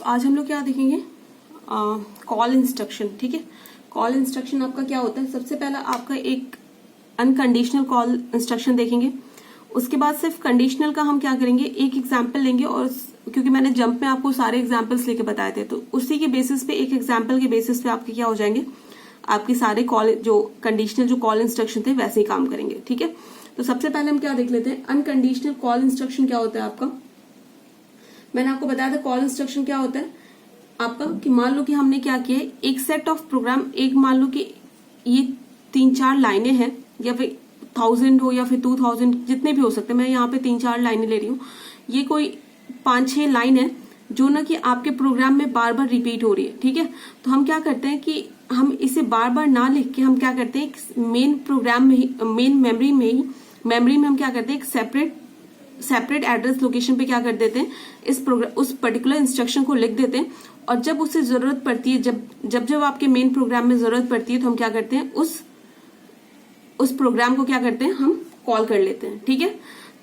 आज हम लोग क्या देखेंगे, कॉल इंस्ट्रक्शन। ठीक है, कॉल इंस्ट्रक्शन आपका क्या होता है। सबसे पहला आपका एक अनकंडीशनल कॉल इंस्ट्रक्शन देखेंगे। उसके बाद सिर्फ कंडीशनल का हम क्या करेंगे, एक एग्जाम्पल लेंगे, और क्योंकि मैंने जंप में आपको सारे एग्जाम्पल्स लेके बताए थे, तो उसी के बेसिस पे, एक एग्जाम्पल के बेसिस पे आपके क्या हो जाएंगे, आपके सारे कॉल जो कंडीशनल जो कॉल इंस्ट्रक्शन थे वैसे ही काम करेंगे। ठीक है, तो सबसे पहले हम क्या देख लेते हैं, अनकंडीशनल कॉल इंस्ट्रक्शन क्या होता है आपका। मैंने आपको बताया था कॉल इंस्ट्रक्शन क्या होता है आपका, कि मान लो कि हमने क्या किया है, एक सेट ऑफ प्रोग्राम, एक मान लो कि ये 3-4 लाइनें हैं, या फिर 1000 हो या फिर 2000, जितने भी हो सकते हैं। मैं यहाँ पे 3-4 लाइनें ले रही हूँ। ये कोई 5-6 लाइन है जो ना कि आपके प्रोग्राम में बार बार रिपीट हो रही है। ठीक है, तो हम क्या करते हैं कि हम इसे बार बार ना लिख के हम क्या करते हैं, मेन प्रोग्राम में ही, मेन मेमोरी में हम क्या करते हैं, एक सेपरेट एड्रेस लोकेशन पे क्या कर देते हैं, उस पर्टिकुलर इंस्ट्रक्शन को लिख देते हैं, और जब उसे जरूरत पड़ती है, जब आपके मेन प्रोग्राम में जरूरत पड़ती है, तो हम क्या करते हैं, उस प्रोग्राम को क्या करते हैं, हम कॉल कर लेते हैं। ठीक है,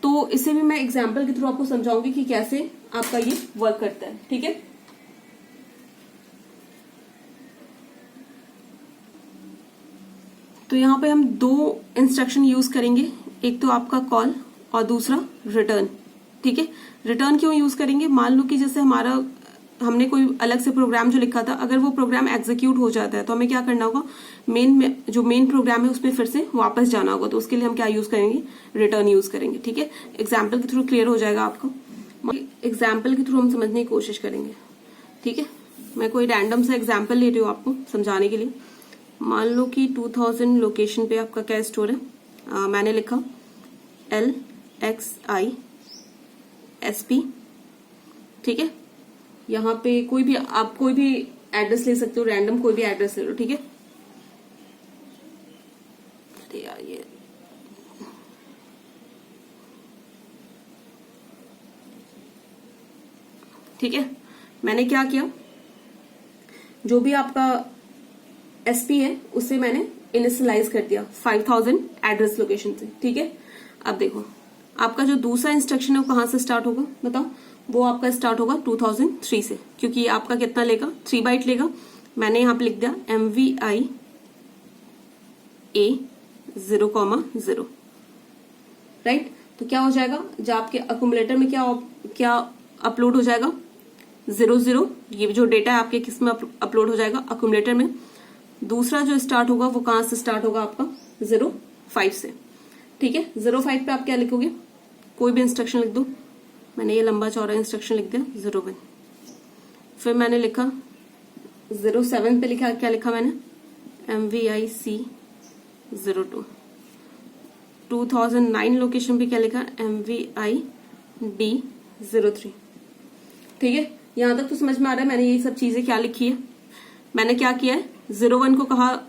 तो इसे भी मैं एग्जाम्पल के थ्रू आपको समझाऊंगी कि कैसे आपका ये वर्क करता है। ठीक है, तो यहाँ पे हम 2 इंस्ट्रक्शन यूज करेंगे, एक तो आपका कॉल और दूसरा रिटर्न। ठीक है, रिटर्न क्यों यूज करेंगे, मान लो कि जैसे हमने कोई अलग से प्रोग्राम जो लिखा था, अगर वो प्रोग्राम एग्जीक्यूट हो जाता है तो हमें क्या करना होगा, जो मेन प्रोग्राम है उसमें फिर से वापस जाना होगा, तो उसके लिए हम क्या यूज करेंगे, रिटर्न यूज करेंगे। ठीक है, एग्जाम्पल के थ्रू क्लियर हो जाएगा आपको, एग्जाम्पल के थ्रू हम समझने की कोशिश करेंगे। ठीक है, मैं कोई रैंडम सा एग्जाम्पल ले रही हूँ आपको समझाने के लिए। मान लो कि 2000 लोकेशन पे आपका क्या स्टोर है, मैंने लिखा LXISP। ठीक है, यहाँ पे आप कोई भी एड्रेस ले सकते हो, रैंडम कोई भी एड्रेस ले लो। ठीक है, अरे यार ये ठीक है, मैंने क्या किया, जो भी आपका SP है उसे मैंने इनिशियलाइज कर दिया 5000 एड्रेस लोकेशन से। ठीक है, अब देखो आपका जो दूसरा इंस्ट्रक्शन है वो कहां से स्टार्ट होगा, बताओ। वो आपका स्टार्ट होगा 2003 से, क्योंकि ये आपका कितना लेगा, 3 बाइट लेगा। मैंने यहाँ पे लिख दिया MVI A 0,0। राइट, तो क्या हो जाएगा, जब आपके अक्यूमुलेटर में क्या अपलोड हो जाएगा, 00। ये जो डेटा है आपके किस में अपलोड हो जाएगा, अक्यूमुलेटर में। दूसरा जो स्टार्ट होगा वो कहां से स्टार्ट होगा, आपका 05 से। ठीक है, 05 पे आप क्या लिखोगे, कोई भी इंस्ट्रक्शन लिख दो। मैंने ये लंबा चौड़ा इंस्ट्रक्शन लिख दिया 01। फिर मैंने लिखा 07 पे लिखा, क्या लिखा मैंने, MVI C 02। 2009 लोकेशन पे क्या लिखा, MVI D 03। ठीक है, यहां तक तो समझ में आ रहा है मैंने ये सब चीजें क्या लिखी है। मैंने क्या किया है, 01 को कहा,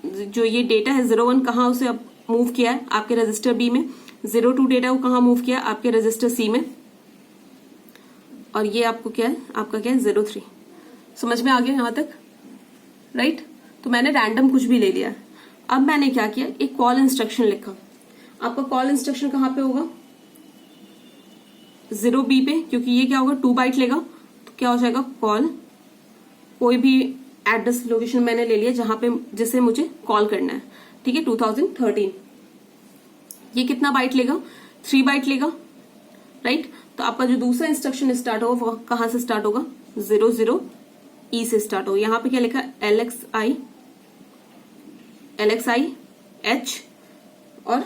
जो ये डेटा है 01 कहाँ उसे मूव किया है, आपके रजिस्टर B में। 02 डेटा को कहाँ मूव किया, आपके रजिस्टर C में। और ये आपको क्या है, आपका क्या है, 03। समझ में आ गया यहां तक, राइट। तो मैंने रैंडम कुछ भी ले लिया। अब मैंने क्या किया, एक कॉल इंस्ट्रक्शन लिखा। आपका कॉल इंस्ट्रक्शन कहाँ पे होगा, 0B पे, क्योंकि ये क्या होगा, 2 बाइट लेगा, तो क्या हो जाएगा, कॉल कोई भी एड्रेस लोकेशन मैंने ले लिया जहां पे जिसे मुझे कॉल करना है। ठीक है, 2013। ये कितना बाइट लेगा, 3 बाइट लेगा, राइट। तो आपका जो दूसरा इंस्ट्रक्शन स्टार्ट होगा वो कहां से स्टार्ट होगा, 00E से स्टार्ट होगा। यहां पे क्या लिखा, LXI H, और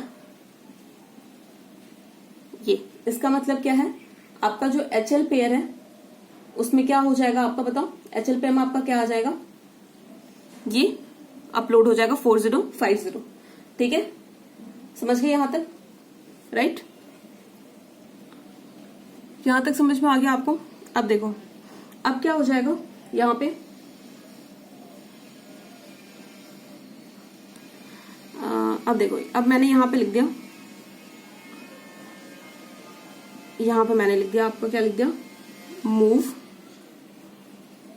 ये इसका मतलब क्या है, आपका जो HL पेयर है उसमें क्या हो जाएगा आपका, बताओ। HL पेयर में आपका क्या आ जाएगा, ये अपलोड हो जाएगा 4050। ठीक है, समझ गए यहां तक, राइट। यहां तक समझ में आ गया आपको। अब देखो, अब क्या हो जाएगा यहां पे, अब देखो, अब मैंने यहां पे लिख दिया, यहां पे मैंने लिख दिया, आपको क्या लिख दिया, मूव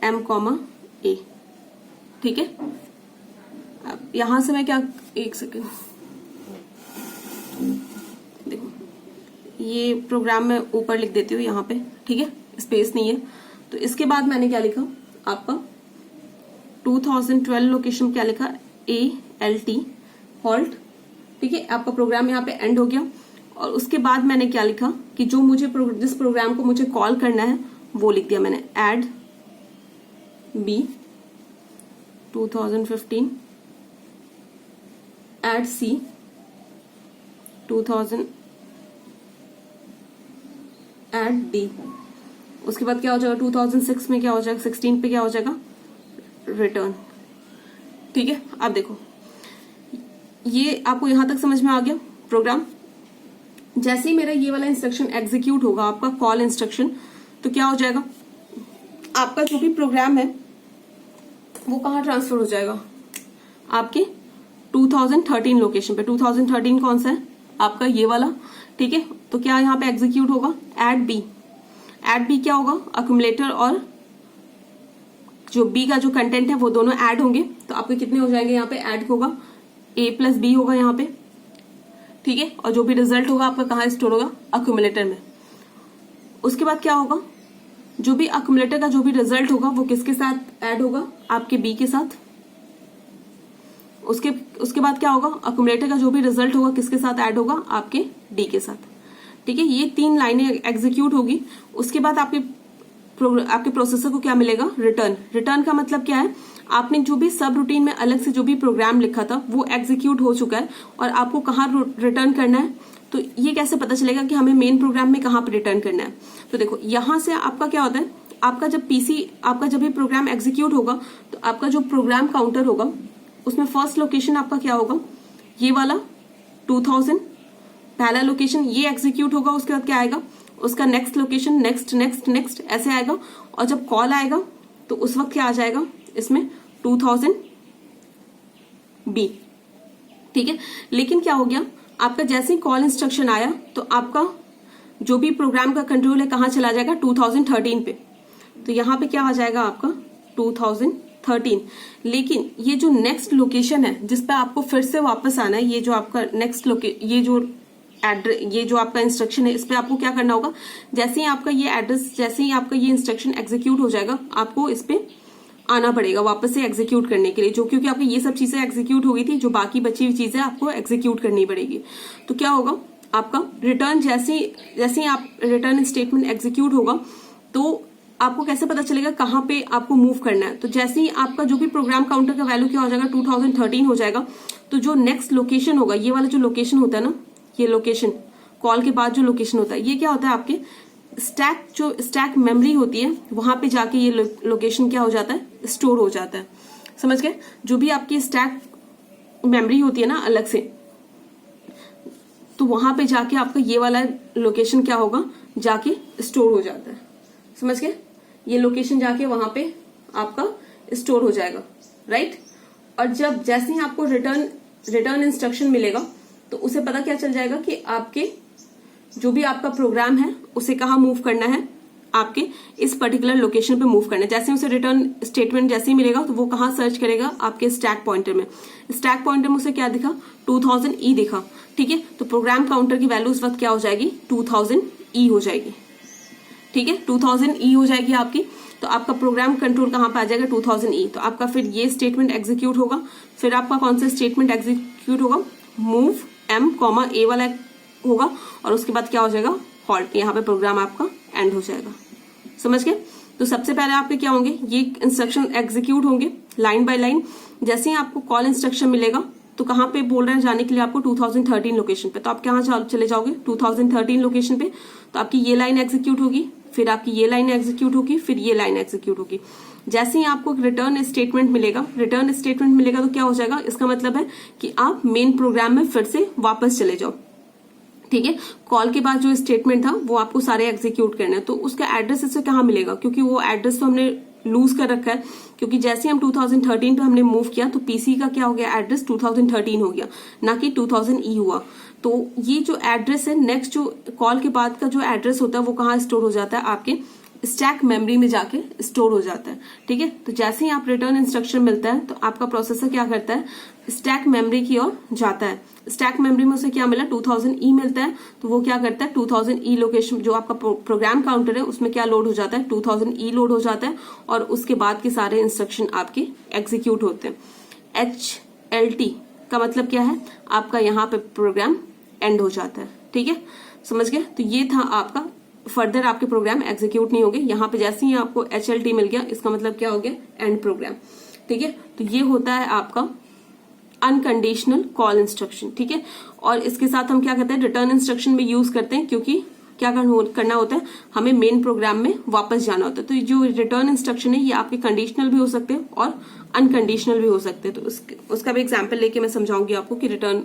M,A। ठीक है, अब यहां से मैं क्या, एक सेकेंड देखो, ये प्रोग्राम मैं ऊपर लिख देती हूँ यहाँ पे। ठीक है, स्पेस नहीं है, तो इसके बाद मैंने क्या लिखा आपका 2012 लोकेशन क्या लिखा ALT हॉल्ट, ठीक है। आपका प्रोग्राम यहाँ पे एंड हो गया। और उसके बाद मैंने क्या लिखा कि जो मुझे जिस प्रोग्राम को मुझे कॉल करना है वो लिख दिया मैंने add B 2015 add C 2000 add D। उसके बाद क्या हो जाएगा 2006 में क्या हो जाएगा 16 पे क्या हो जाएगा रिटर्न, ठीक है। अब देखो ये आपको यहां तक समझ में आ गया प्रोग्राम। जैसे ही मेरा ये वाला इंस्ट्रक्शन एग्जीक्यूट होगा आपका कॉल इंस्ट्रक्शन, तो क्या हो जाएगा आपका जो भी प्रोग्राम है वो कहाँ ट्रांसफर हो जाएगा आपके 2013 लोकेशन पे। 2013 कौन सा है आपका ये वाला, ठीक है। तो क्या यहाँ पे एग्जीक्यूट होगा एड बी। एड बी क्या होगा अक्यूमुलेटर और जो बी का जो कंटेंट है वो दोनों ऐड होंगे। तो आपके कितने हो जाएंगे यहाँ पे ऐड होगा A+B होगा यहाँ पे, ठीक है। और जो भी रिजल्ट होगा आपका कहाँ स्टोर होगा अक्यूमुलेटर में। उसके बाद क्या होगा जो भी अक्यूमुलेटर का जो भी रिजल्ट होगा वो किसके साथ ऐड होगा आपके बी के साथ। उसके बाद क्या होगा अक्यूमुलेटर का जो भी रिजल्ट होगा किसके साथ ऐड होगा आपके डी के साथ, ठीक है। ये 3 लाइनें एग्जीक्यूट होगी। उसके बाद आपके प्रोसेसर को क्या मिलेगा रिटर्न। रिटर्न का मतलब क्या है आपने जो भी सब रूटीन में अलग से जो भी प्रोग्राम लिखा था वो एग्जीक्यूट हो चुका है और आपको कहाँ रिटर्न करना है। तो ये कैसे पता चलेगा कि हमें मेन प्रोग्राम में कहाँ पर रिटर्न करना है। तो देखो यहां से आपका क्या होता है आपका जब आपका जब भी प्रोग्राम एग्जीक्यूट होगा तो आपका जो प्रोग्राम काउंटर होगा उसमें फर्स्ट लोकेशन आपका क्या होगा ये वाला 2000 पहला लोकेशन ये एग्जीक्यूट होगा। उसके बाद क्या आएगा उसका next location next next next ऐसे आएगा। और जब कॉल आएगा तो उस वक्त क्या आ जाएगा इसमें 2000 B, ठीक है। लेकिन क्या हो गया आपका जैसे ही कॉल इंस्ट्रक्शन आया तो आपका जो भी प्रोग्राम का कंट्रोल है कहाँ चला जाएगा 2013 पे। तो यहाँ पे क्या आ जाएगा आपका 2013। लेकिन ये जो नेक्स्ट लोकेशन है जिस पे आपको फिर से वापस आना है, ये जो आपका नेक्स्ट ये जो आपका इंस्ट्रक्शन है इस पे आपको क्या करना होगा जैसे ही आपका ये एड्रेस जैसे ही आपका ये इंस्ट्रक्शन एग्जीक्यूट हो जाएगा आपको इस पे आना पड़ेगा वापस से एग्जीक्यूट करने के लिए। जो क्योंकि आपकी ये सब चीजें एग्जीक्यूट हो गई थी, जो बाकी बची हुई चीजें आपको एग्जीक्यूट करनी पड़ेगी। तो क्या होगा आपका रिटर्न जैसे ही आप रिटर्न स्टेटमेंट एग्जीक्यूट होगा तो आपको कैसे पता चलेगा कहाँ पे आपको मूव करना है। तो जैसे ही आपका जो भी प्रोग्राम काउंटर का वैल्यू क्या हो जाएगा 2013 हो जाएगा। तो जो नेक्स्ट लोकेशन होगा ये वाला जो लोकेशन होता है ना, ये लोकेशन कॉल के बाद जो लोकेशन होता है ये क्या होता है आपके स्टैक मेमोरी होती है वहां पे जाके ये लोकेशन क्या हो जाता है स्टोर हो जाता है। समझ गए। जो भी आपकी स्टैक मेमोरी होती है ना अलग से, तो वहां पे जाके आपका ये वाला लोकेशन क्या होगा जाके स्टोर हो जाता है। समझ गए। ये लोकेशन जाके वहां पे आपका स्टोर हो जाएगा, राइट। और जब जैसे ही आपको रिटर्न इंस्ट्रक्शन मिलेगा तो उसे पता क्या चल जाएगा कि आपके जो भी आपका प्रोग्राम है उसे कहाँ मूव करना है आपके इस पर्टिकुलर लोकेशन पे मूव करना है। जैसे उसे रिटर्न स्टेटमेंट जैसे ही मिलेगा तो वो कहाँ सर्च करेगा आपके स्टैक पॉइंटर में। स्टैक पॉइंटर में उसे क्या दिखा 2000 E दिखा, ठीक है। तो प्रोग्राम काउंटर की वैल्यू उस वक्त क्या हो जाएगी 2000 E हो जाएगी, ठीक है। 2000 E हो जाएगी आपकी। तो आपका प्रोग्राम कंट्रोल कहाँ पे आ जाएगा 2000 E। तो आपका फिर ये स्टेटमेंट एग्जीक्यूट होगा। फिर आपका कौन सा स्टेटमेंट एग्जीक्यूट होगा मूव M, A वाला होगा। और उसके बाद क्या हो जाएगा हॉल्ट। यहाँ पे प्रोग्राम आपका एंड हो जाएगा। समझ गए। तो सबसे पहले आपके क्या होंगे ये इंस्ट्रक्शन एग्जीक्यूट होंगे लाइन बाय लाइन। जैसे ही आपको कॉल इंस्ट्रक्शन मिलेगा तो कहाँ पे बोल रहे हैं जाने के लिए आपको 2013 लोकेशन पे। तो आप कहाँ चले जाओगे 2013 लोकेशन पे। तो आपकी ये लाइन एग्जीक्यूट होगी, फिर आपकी ये लाइन एग्जीक्यूट होगी, फिर ये लाइन एग्जीक्यूट होगी। जैसे ही आपको रिटर्न स्टेटमेंट मिलेगा तो क्या हो जाएगा इसका मतलब है कि आप मेन प्रोग्राम में फिर से वापस चले जाओ, ठीक है। कॉल के बाद जो स्टेटमेंट था वो आपको सारे एग्जीक्यूट करने हैं। तो उसका एड्रेस इससे कहाँ मिलेगा क्योंकि वो एड्रेस तो हमने लूज कर रखा है क्योंकि जैसे हम 2013 पे हमने मूव किया तो पीसी का क्या हो गया एड्रेस 2013 हो गया ना कि 2000 E हुआ। तो ये जो एड्रेस है नेक्स्ट जो कॉल के बाद का जो एड्रेस होता है वो कहाँ स्टोर हो जाता है आपके स्टैक मेमोरी में जाके स्टोर हो जाता है। ठीक है, तो जैसे ही आप रिटर्न इंस्ट्रक्शन मिलता है तो आपका प्रोसेसर क्या करता है, स्टैक मेमोरी की ओर जाता है। स्टैक मेमोरी में उसे क्या मिला, 2000 ई मिलता है, तो वो क्या करता है 2000 ई लोकेशन जो आपका प्रोग्राम काउंटर है उसमें क्या लोड हो जाता है, 2000 ई लोड हो जाता है और उसके बाद के सारे इंस्ट्रक्शन आपके एग्जीक्यूट होते हैं। HLT का मतलब क्या है, आपका यहाँ पे प्रोग्राम एंड हो जाता है। ठीक है, समझ गए। तो ये था आपका, फर्दर आपके प्रोग्राम एग्जीक्यूट नहीं होंगे। यहाँ पे जैसे ही आपको HLT मिल गया इसका मतलब क्या हो गया, एंड प्रोग्राम। ठीक है, तो ये होता है आपका अनकंडीशनल कॉल इंस्ट्रक्शन। ठीक है, और इसके साथ हम क्या करते हैं, रिटर्न इंस्ट्रक्शन में यूज करते हैं, क्योंकि क्या करना होता है, हमें मेन प्रोग्राम में वापस जाना होता है। तो जो रिटर्न इंस्ट्रक्शन है ये आपके कंडीशनल भी हो सकते हैं और अनकंडीशनल भी हो सकते हैं। तो उसका भी एग्जाम्पल लेके मैं समझाऊंगी आपको कि रिटर्न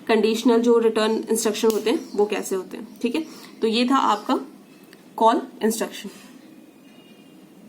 कंडीशनल जो रिटर्न इंस्ट्रक्शन होते हैं वो कैसे होते हैं। ठीक है, तो ये था आपका कॉल इंस्ट्रक्शन।